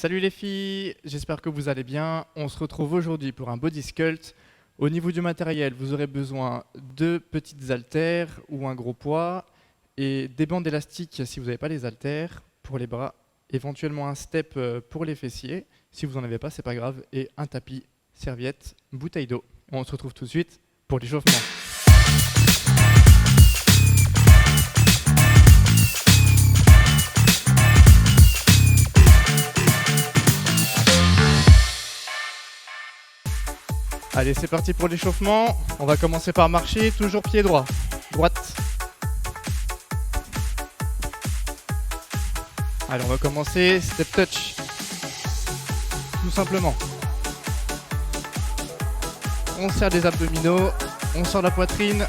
Salut les filles, j'espère que vous allez bien. On se retrouve aujourd'hui pour un body sculpt. Au niveau du matériel, vous aurez besoin de petites haltères ou un gros poids et des bandes élastiques si vous n'avez pas les haltères pour les bras, éventuellement un step pour les fessiers. Si vous n'en avez pas, c'est pas grave, et un tapis, serviette, bouteille d'eau. On se retrouve tout de suite pour l'échauffement. Allez, c'est parti pour l'échauffement. On va commencer par marcher, toujours pied droit, droite. Allez, on va commencer, step touch. Tout simplement. On serre les abdominaux, on sort la poitrine.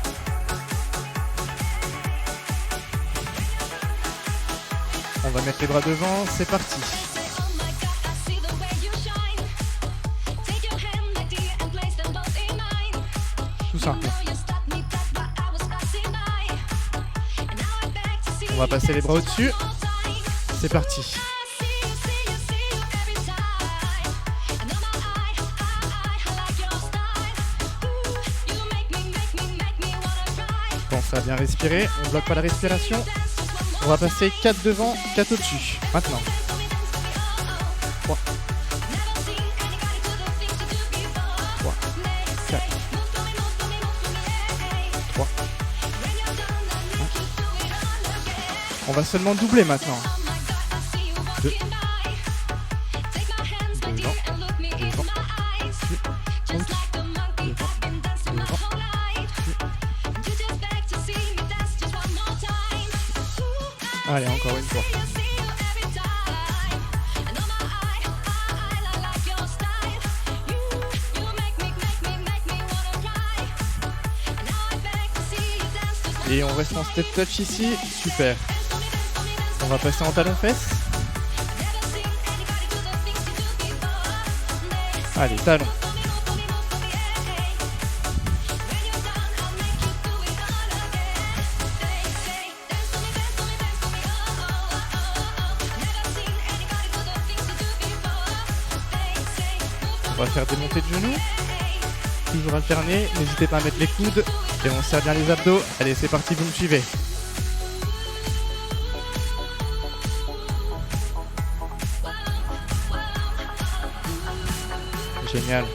On va mettre les bras devant, c'est parti. Tout simple. On va passer les bras au-dessus. C'est parti. Pensez à bien respirer. On ne bloque pas la respiration. On va passer 4 devant, 4 au-dessus. Maintenant. 3. 3. 4. 3. On va seulement doubler maintenant. 2. Devant. Devant. Devant. Allez, encore une fois. Et on reste en step touch ici. Super. On va passer en talon-fesse. Allez, talon. On va faire des montées de genoux. Toujours alterner. N'hésitez pas à mettre les coudes. Et on serre bien les abdos. Allez, c'est parti, vous me suivez. Génial.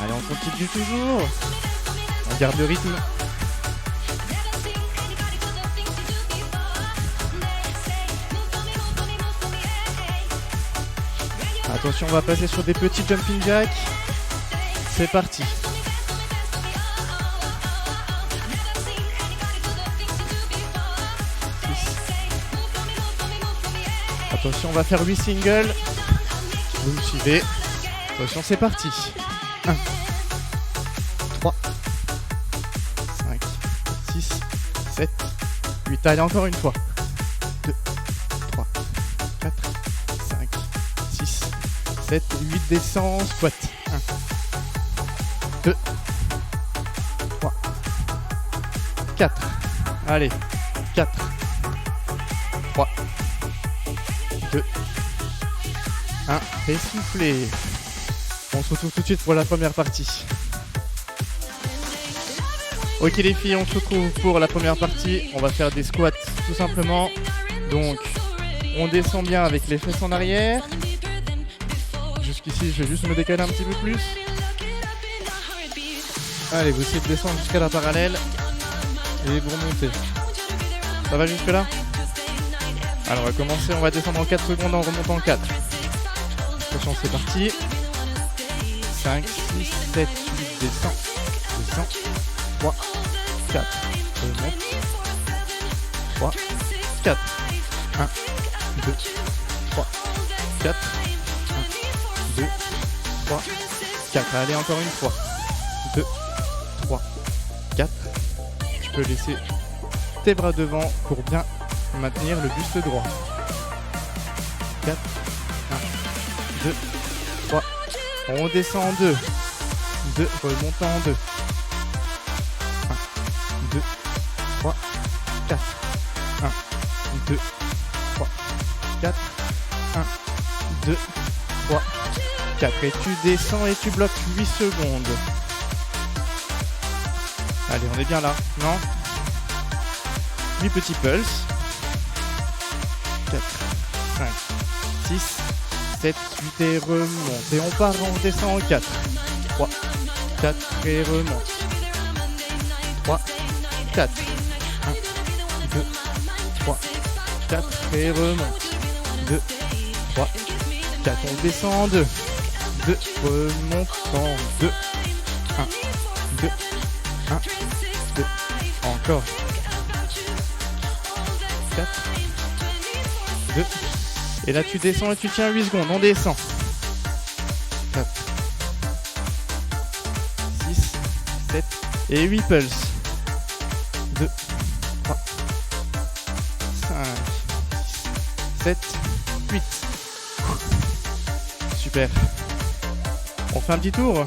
Allez, on continue toujours. On garde le rythme. Attention, on va passer sur des petits jumping jacks. C'est parti. Attention, on va faire 8 singles. Vous me suivez. Attention, c'est parti. 1, 3, 5, 6, 7, 8. Allez, encore une fois. 2, 3, 4, 5, 6, 7, 8. Descend, squat. 1, 2, 3, 4. Allez, 4, 3, 2, 1, et soufflez. On se retrouve tout de suite pour la première partie. Ok les filles, on se retrouve pour la première partie. On va faire des squats tout simplement. Donc, on descend bien avec les fesses en arrière. Jusqu'ici, je vais juste me décaler un petit peu plus. Allez, vous essayez de descendre jusqu'à la parallèle. Et vous remontez. Ça va jusque là? Alors on va commencer, on va descendre en 4 secondes en remontant en 4. Attention, c'est parti. 5, 6, 7, 8, descend. Descend. 3, 4. Remonte. 3, 4. 1, 2, 3, 4. 1, 2, 3, 4. Allez, encore une fois. 2, 3, 4. Tu peux laisser tes bras devant pour bien maintenir le buste droit. 4, 1, 2, 3. On descend en 2. 2, remontant en 2. 1, 2, 3, 4. 1, 2, 4. Et tu descends et tu bloques 8 secondes. Allez, on est bien là, non? 8 petits pulses. 4, 5, 6, 7, 8 et remonte. Et on part, on descend en 4. 3, 4 et remonte. 3, 4. 1, 2, 3, 4 et remonte. 2, 3, 4. On descend en 2. 2, remonte en 2. 1, 2, 1, 2. Encore. 4, 2. Et là tu descends et tu tiens 8 secondes. On descend. 4, 6, 7 et 8 pulses. 2, 3, 5, 6, 7, 8. Super. On fait un petit tour.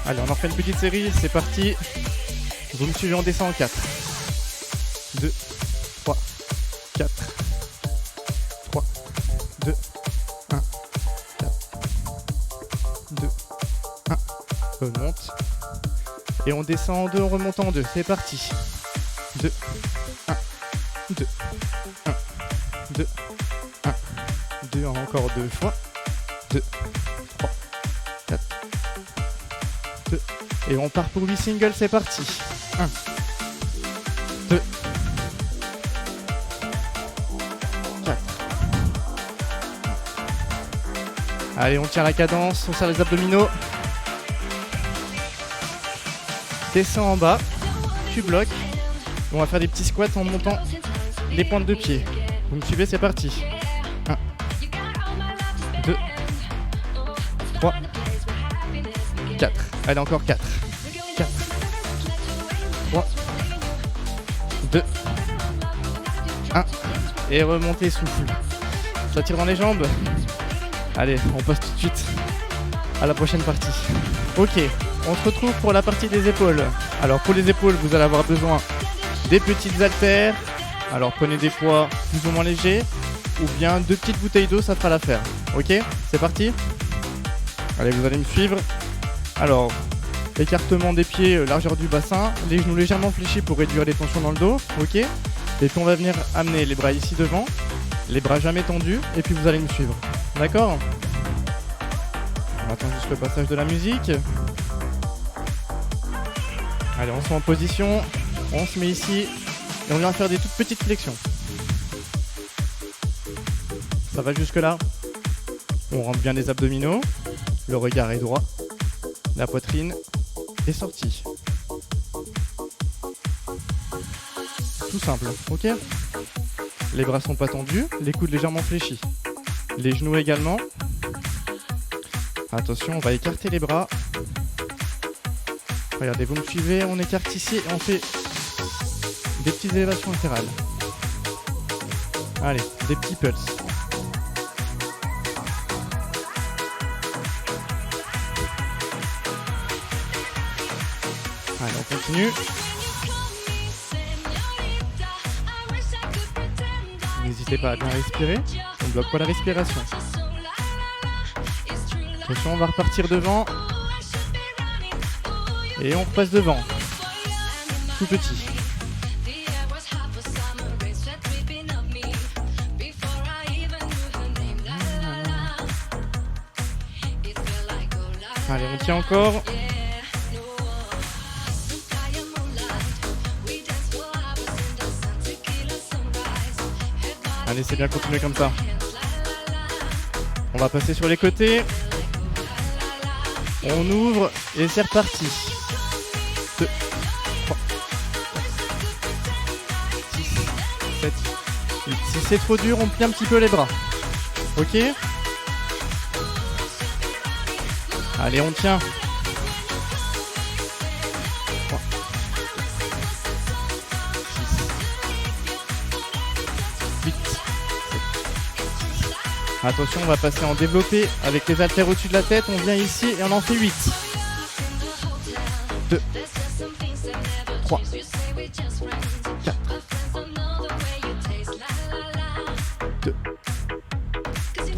Allez, on en fait une petite série, c'est parti. Vous me suivez, on descend en 4. 2, 3, 4. 3, 2, 1, 4. 2, 1. Remonte. Et on descend en 2, on remonte en 2. C'est parti. 2, 1, 2, 1, 2, 1, 2, encore 2 fois. 2, 3, 4, 2. Et on part pour 8 singles, c'est parti. 1, 2, 4. Allez, on tient la cadence, on serre les abdominaux. Descends en bas, tu bloques. On va faire des petits squats en montant les pointes de pied. Vous me suivez, c'est parti. 1, 2, 3, 4. Allez, encore 4. 4, 3, 2, 1. Et remontez, souffle. Ça tire dans les jambes. Allez, on passe tout de suite à la prochaine partie. Ok, on se retrouve pour la partie des épaules. Alors pour les épaules, vous allez avoir besoin des petites haltères. Alors prenez des poids plus ou moins légers. Ou bien 2 petites bouteilles d'eau, ça fera l'affaire. Ok, c'est parti. Allez, vous allez me suivre. Alors, écartement des pieds, largeur du bassin, les genoux légèrement fléchis pour réduire les tensions dans le dos, ok. Et puis on va venir amener les bras ici devant, les bras jamais tendus, et puis vous allez me suivre, d'accord? On attend juste le passage de la musique. Allez, on se met en position, on se met ici, et on vient faire des toutes petites flexions. Ça va jusque là. On rentre bien les abdominaux, le regard est droit, la poitrine est sortie. Tout simple, ok? Les bras sont pas tendus, les coudes légèrement fléchis. Les genoux également. Attention, on va écarter les bras. Regardez, vous me suivez, on écarte ici et on fait des petites élévations latérales. Allez, des petits pulses. Allez, on continue. N'hésitez pas à bien respirer. On ne bloque pas la respiration. Attention, on va repartir devant. Et on repasse devant. Tout petit. Allez, on tient encore. Allez, c'est bien, continuer comme ça. On va passer sur les côtés. On ouvre et c'est reparti. 2, 3, 6, 7, 8. Si c'est trop dur, on plie un petit peu les bras. Ok ? Allez, on tient. 3, 6, 8, 7. Attention, on va passer en développé avec les haltères au-dessus de la tête. On vient ici et on en fait 8. 2, 3, 4, 2,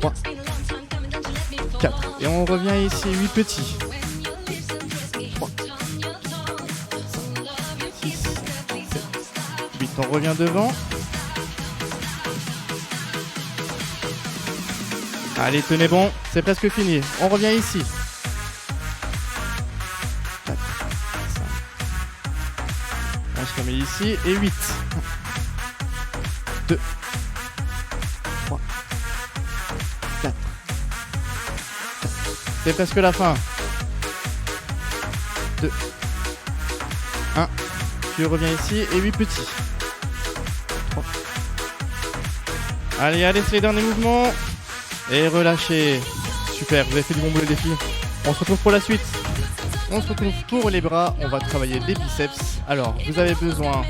3, 4. Et on revient ici, 8 petits. 3, 6, 7, 8. On revient devant. Allez, tenez bon, c'est presque fini. On revient ici. 4, 5. On se remet ici et 8. 2, 3, 4. C'est presque la fin. 2, 1. Tu reviens ici et 8 petits. 3. Allez, allez, c'est les derniers mouvements. Et relâchez. Super, vous avez fait du bon boulot les filles. On se retrouve pour la suite. On se retrouve pour les bras. On va travailler les biceps. Alors, vous avez besoin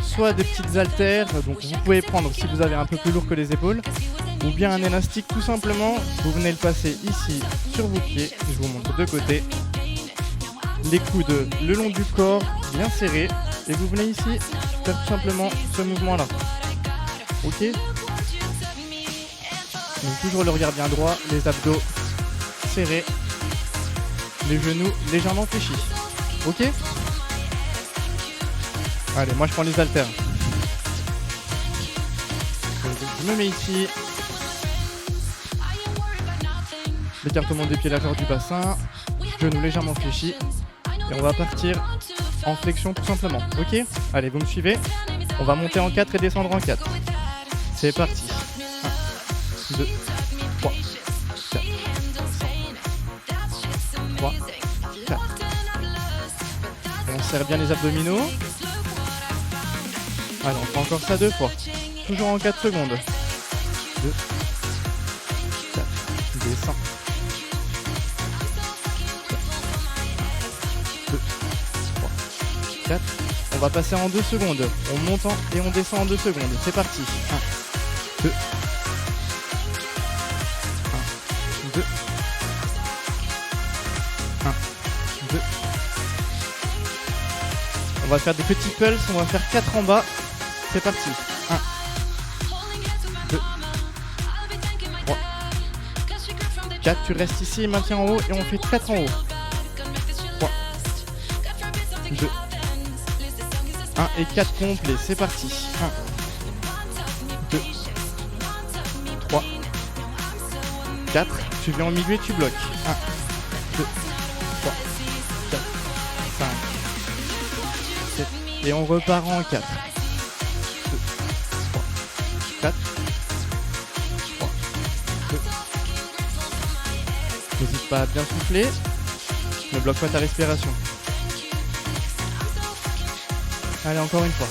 soit des petites haltères. Donc vous pouvez prendre si vous avez un peu plus lourd que les épaules. Ou bien un élastique tout simplement. Vous venez le passer ici sur vos pieds. Je vous montre de côté. Les coudes le long du corps, bien serrés. Et vous venez ici faire tout simplement ce mouvement là. Ok ? Donc toujours le regard bien droit, les abdos serrés, les genoux légèrement fléchis. Ok ? Allez, moi je prends les haltères. Je me mets ici. L'écartement des pieds, la largeur du bassin, genoux légèrement fléchis. Et on va partir en flexion tout simplement. Ok ? Allez, vous me suivez ? On va monter en 4 et descendre en 4. C'est parti. 2, 3, 4, 5, 3, 4. On serre bien les abdominaux. Allez, on fait encore ça 2 fois. Toujours en 4 secondes. 2, 4, descend. 2, 3, 4. On va passer en 2 secondes. On monte et on descend en 2 secondes. C'est parti. 1, 2, 2, 1, 2. On va faire des petits pulses, on va faire 4 en bas. C'est parti. 1, 2, 3, 4. Tu restes ici, maintiens en haut et on fait 4 en haut. 3, 2, 1 et 4 complets. C'est parti. 1, 2, 3, 4. Tu viens au milieu et tu bloques. 1, 2, 3, 4, 5, 7. Et on repart en 4. 2, 3, 4. 3, 2. N'hésite pas à bien souffler. Ne bloque pas ta respiration. Allez, encore une fois.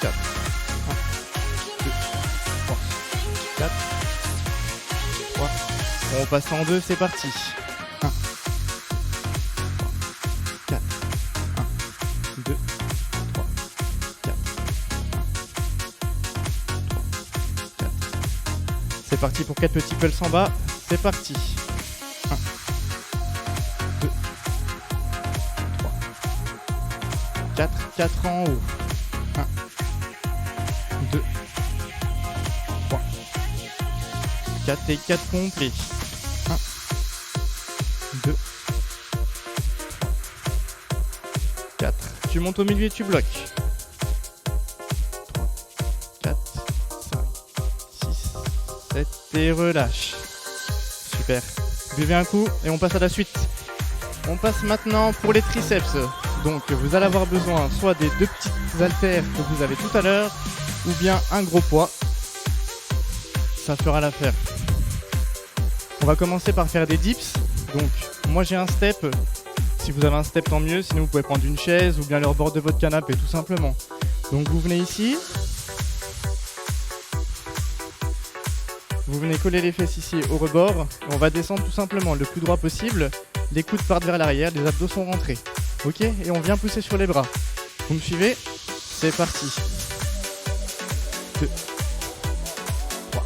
4. 4, 3, on passe en 2, c'est parti. 1, 4, 1, 2, 3, 4, 1, 3, 4. C'est parti pour 4 petits pulses en bas, c'est parti. 1, 2, 3, 4, 4 en haut. 1, 2, 3, 4 et 4 complets. 1, 2, 4. Tu montes au milieu et tu bloques. 3, 4, 5, 6, 7 et relâche. Super. Buvez un coup et on passe à la suite. On passe maintenant pour les triceps. Donc vous allez avoir besoin soit des 2 petites haltères que vous avez tout à l'heure ou bien un gros poids. Ça fera l'affaire. On va commencer par faire des dips. Donc moi j'ai un step. Si vous avez un step tant mieux. Sinon vous pouvez prendre une chaise ou bien le rebord de votre canapé tout simplement. Donc vous venez ici. Vous venez coller les fesses ici au rebord. On va descendre tout simplement le plus droit possible. Les coudes partent vers l'arrière, les abdos sont rentrés. Ok ? Et on vient pousser sur les bras. Vous me suivez ? C'est parti. 2, 3,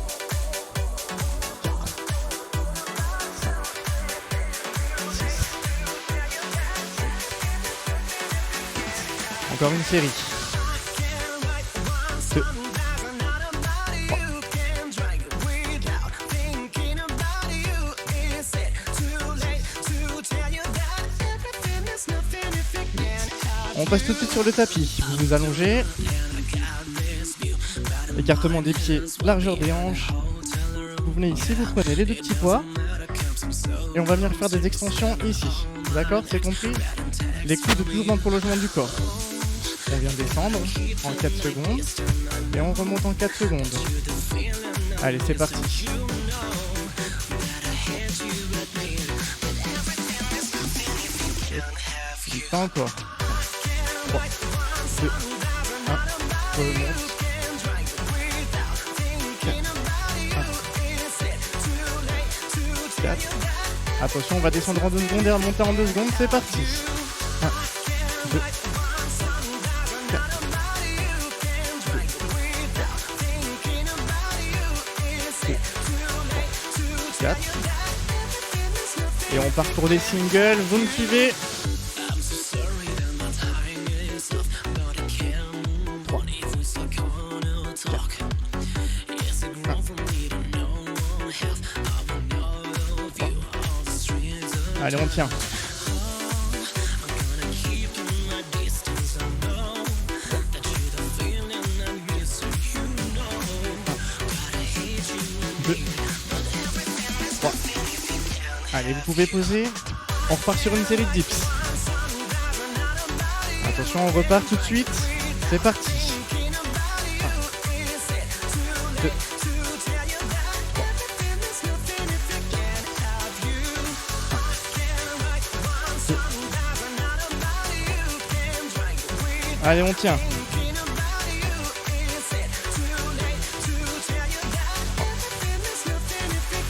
4, 5, 6, 7, 8. Encore une série. 2, 3. On passe tout de suite sur le tapis. Vous vous allongez. Écartement des pieds, largeur des hanches. Vous venez ici, vous prenez les deux petits poids. Et on va venir faire des extensions ici. D'accord, c'est compris? Les coudes toujours dans le prolongement du corps. On vient descendre en 4 secondes. Et on remonte en 4 secondes. Allez, c'est parti. Pas encore. 3, 2, 1, remonte. 4. Attention, on va descendre en 2 secondes et remonter en 2 secondes, c'est parti. 1, 2, 4. 4. Et on part pour des singles, vous me suivez. 3, 4. Allez, on tient. 2, 3. Allez, vous pouvez poser. On repart sur une série de dips. Attention, on repart tout de suite. C'est parti. 1, 2, 3. Allez, on tient.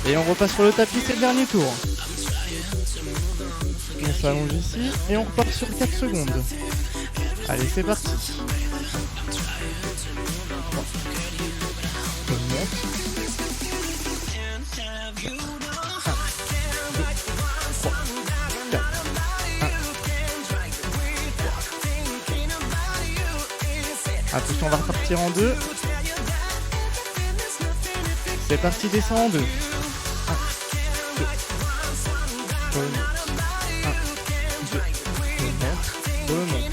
Et on repasse sur le tapis, c'est le dernier tour. On s'allonge ici et on repart sur 4 secondes. Allez, c'est parti. On monte. 1, 2, 3, 4. 1. Attention, on va repartir en 2. C'est parti, descend en 2. 1, 2, remonte. 1, 2, remonte, remonte.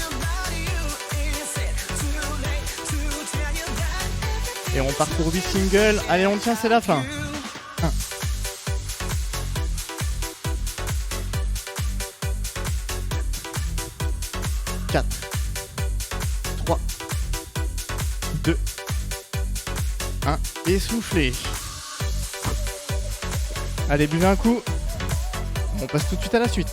Et on part pour 8 singles. Allez, on tient, c'est la fin. 1. 4. 3. 2. 1. Et soufflez. Allez, buvez un coup. On passe tout de suite à la suite.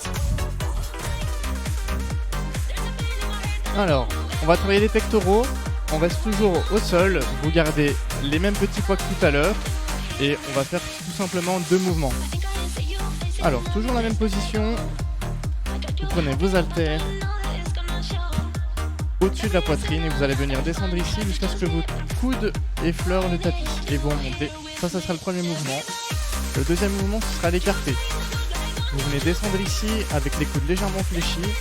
Alors, on va travailler les pectoraux. On reste toujours au sol. Vous gardez les mêmes petits poids que tout à l'heure. Et on va faire tout simplement 2 mouvements. Alors, toujours la même position. Vous prenez vos haltères au-dessus de la poitrine et vous allez venir descendre ici jusqu'à ce que vos coudes effleurent le tapis. Et vous remontez. Ça sera le premier mouvement. Le deuxième mouvement, ce sera l'écarté. Vous venez descendre ici avec les coudes légèrement fléchis.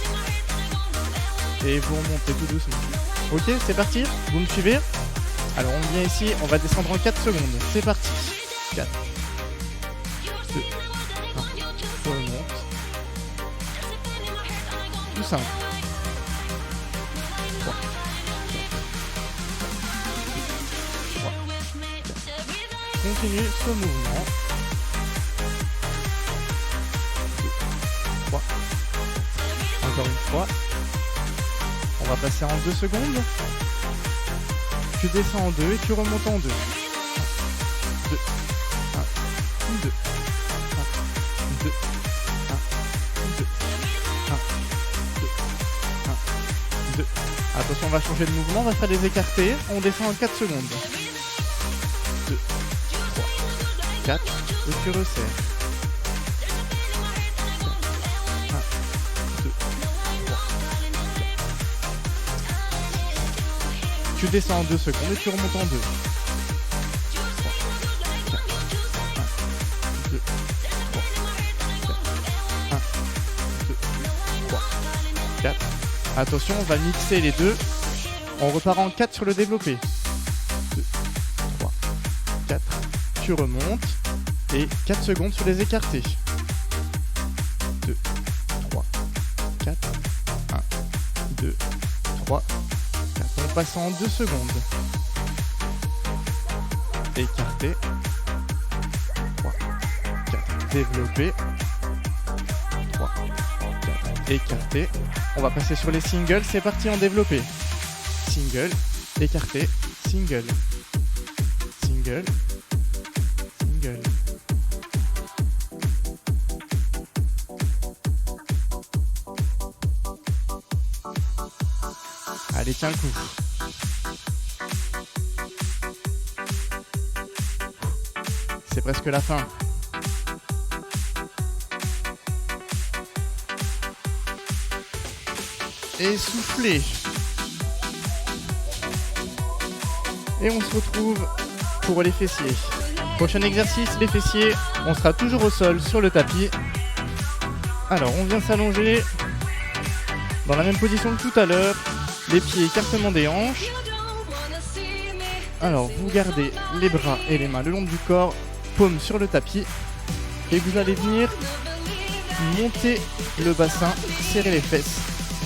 Et vous remontez tout doucement. Ok, c'est parti. Vous me suivez? Alors on vient ici, on va descendre en 4 secondes. C'est parti. 4, 2, 1, on remonte. Tout simple. 3, 4, continue ce mouvement. 2, 3. Encore une fois. On va passer en 2 secondes. Tu descends en 2 et tu remontes en 2. 1, 2, 1, 2, 1, 2, 1, 2, 1, 2, 1, 2. Attention, on va changer de mouvement, on va faire des écartés. On descend en 4 secondes. 2, 3, 4. Et tu resserres. 1, 2, 3. Tu descends en 2 secondes et tu remontes en 2. 3, 4, 1, 2, 3, 4, 1, 2, 3, 4. Attention, on va mixer les deux. On repart en 4 sur le développé. 2, 3, 4. Tu remontes. Et 4 secondes sur les écartés. 2, 3, 4. 1, 2, 3, 4. On passe en 2 secondes. Écarté. 3, 4. Développé. 3, 4. Écarté. On va passer sur les singles. C'est parti en développé. Single. Écarté. Single. Single. Single. Allez, tiens le coup. C'est presque la fin. Et souffler. Et on se retrouve pour les fessiers. Prochain exercice, les fessiers. On sera toujours au sol sur le tapis. Alors, on vient s'allonger dans la même position que tout à l'heure. Les pieds écartement des hanches. Alors, vous gardez les bras et les mains le long du corps, paume sur le tapis. Et vous allez venir monter le bassin, serrer les fesses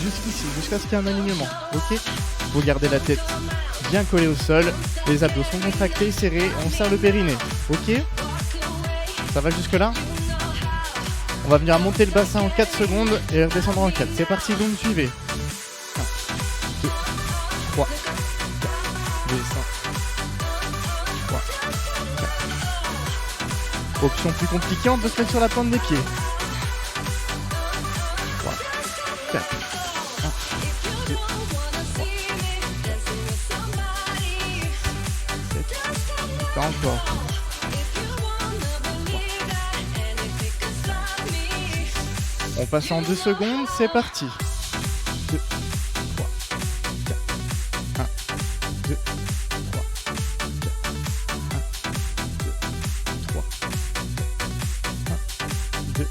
jusqu'ici, jusqu'à ce qu'il y ait un alignement. Ok ? Vous gardez la tête bien collée au sol, les abdos sont contractés, serrés, on serre le périnée. Ok ? Ça va jusque là ? On va venir monter le bassin en 4 secondes et redescendre en 4. C'est parti, vous me suivez. 1, 2, 3, 4, descend. 3, 4. Option plus compliquée, on peut se mettre sur la pointe des pieds. 3, 4. 1, 2, 3, 7. Pas encore. On passe en 2 secondes, c'est parti. 2, 3, 4. 1, 2, 3, 4. 1, 2, 3, 4. 1, 2,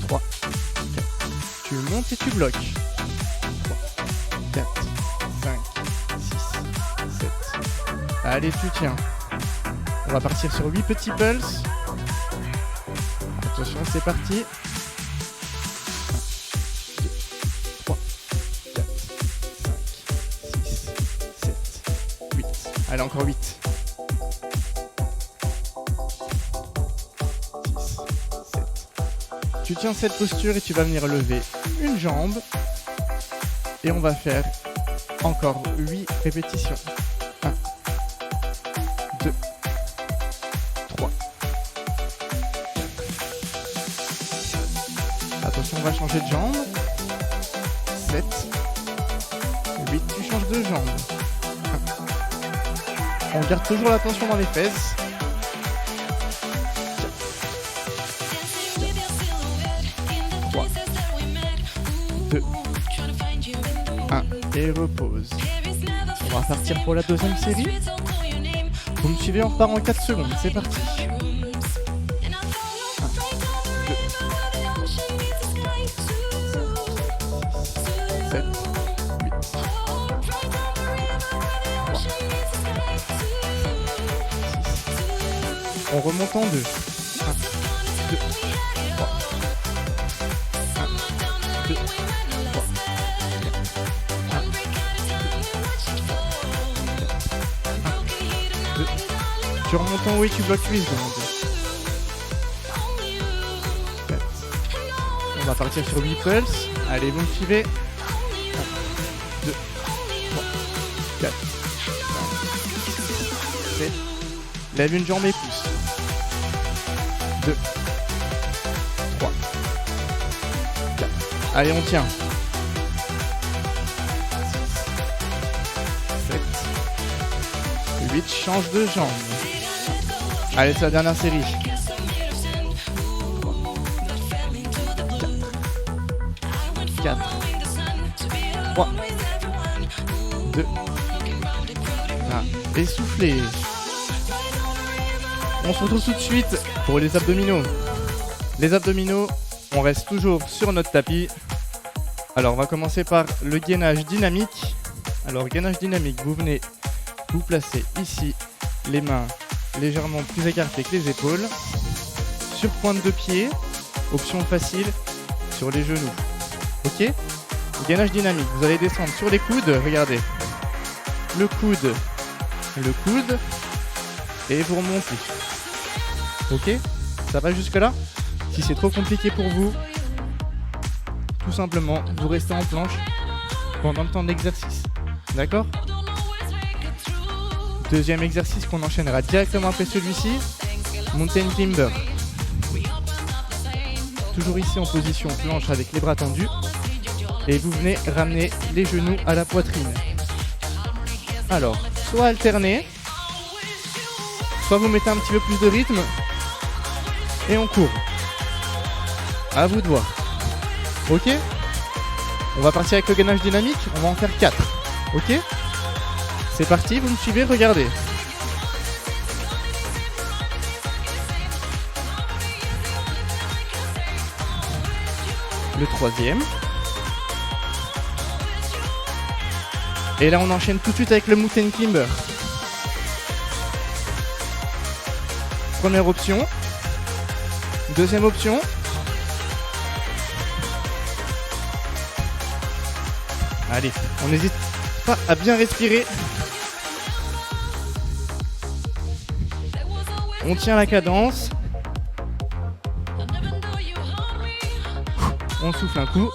3, 4. Tu montes et tu bloques. 3, 4, 5, 6, 7. Allez, tu tiens. On va partir sur 8 petits pulses. Attention, c'est parti. 8. Allez, encore 8. 6, 7. Tu tiens cette posture et tu vas venir lever une jambe. Et on va faire encore 8 répétitions. 1, 2, 3. Attention, on va changer de jambe. 7. 8, tu changes de jambe. On garde toujours la tension dans les fesses. 3, 2, 1 et repose. On va partir pour la deuxième série. Vous me suivez, on repart en 4 secondes. C'est parti. 1, 2, 7, 8. On remonte en 2. 1, 2, 3. 1, 2, 3. 1, 2, 3. Tu remontes en haut et tu bloques 8 secondes. 4. On va partir sur 8 pulses. Allez, vous me suivez. 1, 2, 3, 4, 5, 7. Lève une jambe et pousse. 2, 3, 4. Allez, on tient. 6, 7, 8. Change de jambe. Allez, c'est la dernière série. 4, 3, 2, 1. Essoufflez. On se retrouve tout de suite pour les abdominaux. Les abdominaux, on reste toujours sur notre tapis. Alors, on va commencer par le gainage dynamique. Alors, gainage dynamique, vous venez vous placer ici, les mains légèrement plus écartées que les épaules, sur pointe de pied, option facile, sur les genoux. Ok? Gainage dynamique, vous allez descendre sur les coudes, regardez. Le coude, et vous remontez. Ok? Ça va jusque là? Si c'est trop compliqué pour vous, tout simplement, vous restez en planche pendant le temps de l'exercice. D'accord? Deuxième exercice qu'on enchaînera directement après celui-ci, Mountain Climber. Toujours ici en position planche avec les bras tendus. Et vous venez ramener les genoux à la poitrine. Alors, soit alterner, soit vous mettez un petit peu plus de rythme et on court. À vous de voir. Ok? On va partir avec le gainage dynamique, on va en faire 4. Ok? C'est parti, vous me suivez, regardez. Le troisième. Et là on enchaîne tout de suite avec le Mountain Climber. Première option. Deuxième option. Allez, on n'hésite pas à bien respirer. On tient la cadence. On souffle un coup.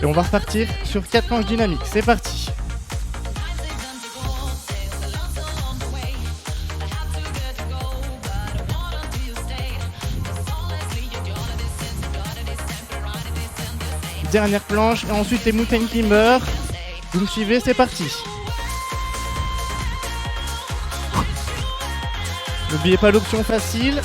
Et on va repartir sur 4 planches dynamiques. C'est parti. Dernière planche et ensuite les Mountain Climber. Vous me suivez, c'est parti. N'oubliez pas l'option facile.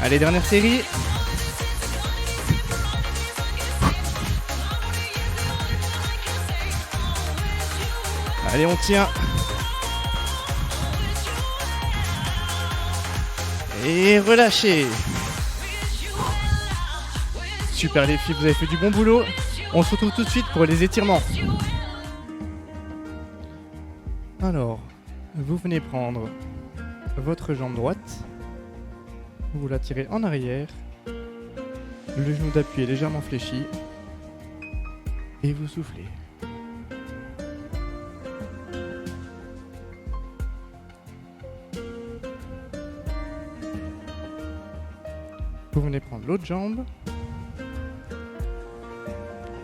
Allez, dernière série. Allez, on tient. Et relâchez. Super les filles, vous avez fait du bon boulot. On se retrouve tout de suite pour les étirements. Alors, vous venez prendre votre jambe droite. Vous la tirez en arrière. Le genou d'appui est légèrement fléchi. Et vous soufflez. Vous venez prendre l'autre jambe.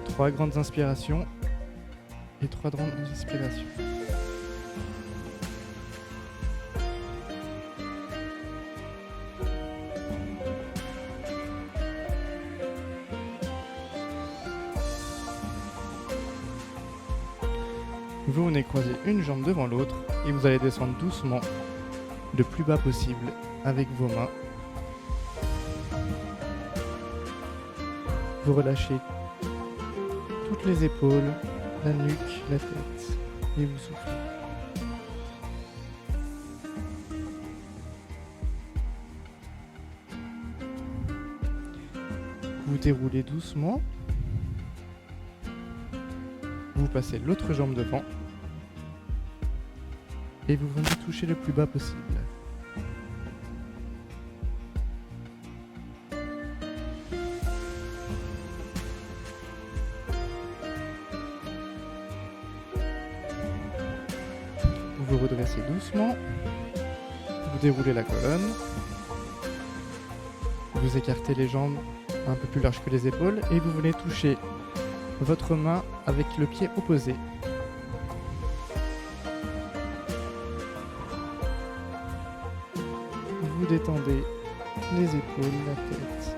3 grandes inspirations et 3 grandes expirations. Vous venez croiser une jambe devant l'autre et vous allez descendre doucement, le plus bas possible avec vos mains. Vous relâchez toutes les épaules, la nuque, la tête et vous soufflez. Vous déroulez doucement. Vous passez l'autre jambe devant. Et vous venez toucher le plus bas possible. Vous redressez doucement. Vous déroulez la colonne. Vous écartez les jambes un peu plus larges que les épaules et vous venez toucher votre main avec le pied opposé. Vous détendez les épaules, la tête.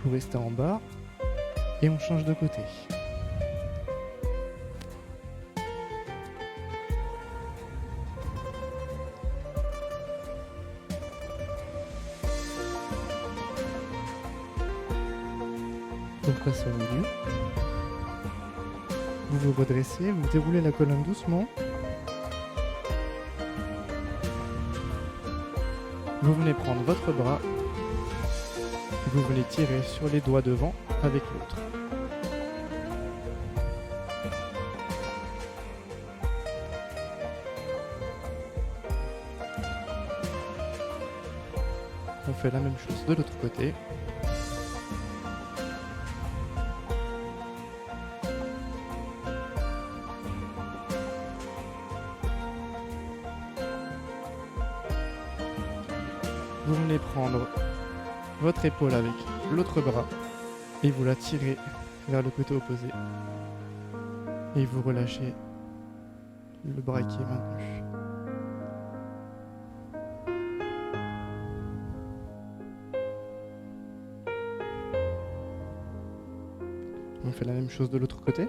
Vous restez en bas et on change de côté. Vous passez au milieu. Vous vous redressez, vous déroulez la colonne doucement. Vous venez prendre votre bras. Vous venez tirer sur les doigts devant avec l'autre. On fait la même chose de l'autre côté. Vous venez prendre votre épaule avec l'autre bras et vous la tirez vers le côté opposé. Et vous relâchez le bras qui est maintenu. On fait la même chose de l'autre côté.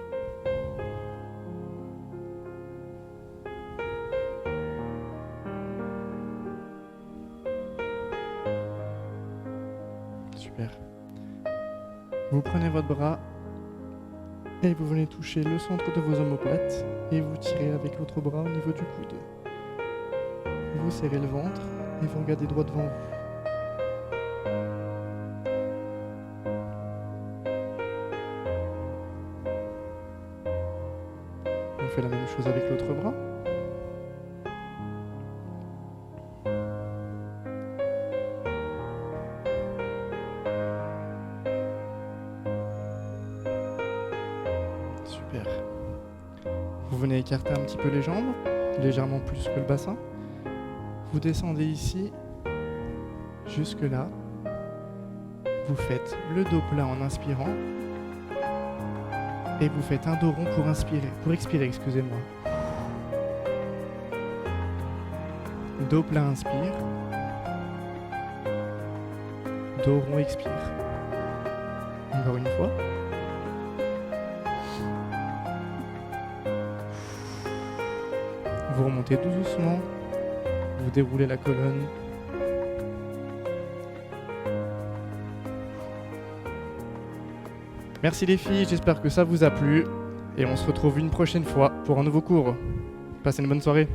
Super. Vous prenez votre bras et vous venez toucher le centre de vos omoplates et vous tirez avec l'autre bras au niveau du coude. Vous serrez le ventre et vous regardez droit devant vous. On fait la même chose avec l'autre bras. Super. Vous venez écarter un petit peu les jambes, légèrement plus que le bassin. Vous descendez ici, jusque là. Vous faites le dos plat en inspirant. Et vous faites un dos rond pour expirer, excusez-moi. Dos plat, inspire. Dos rond, expire. Encore une fois. Vous remontez tout doucement. Vous déroulez la colonne. Merci les filles, j'espère que ça vous a plu et on se retrouve une prochaine fois pour un nouveau cours. Passez une bonne soirée.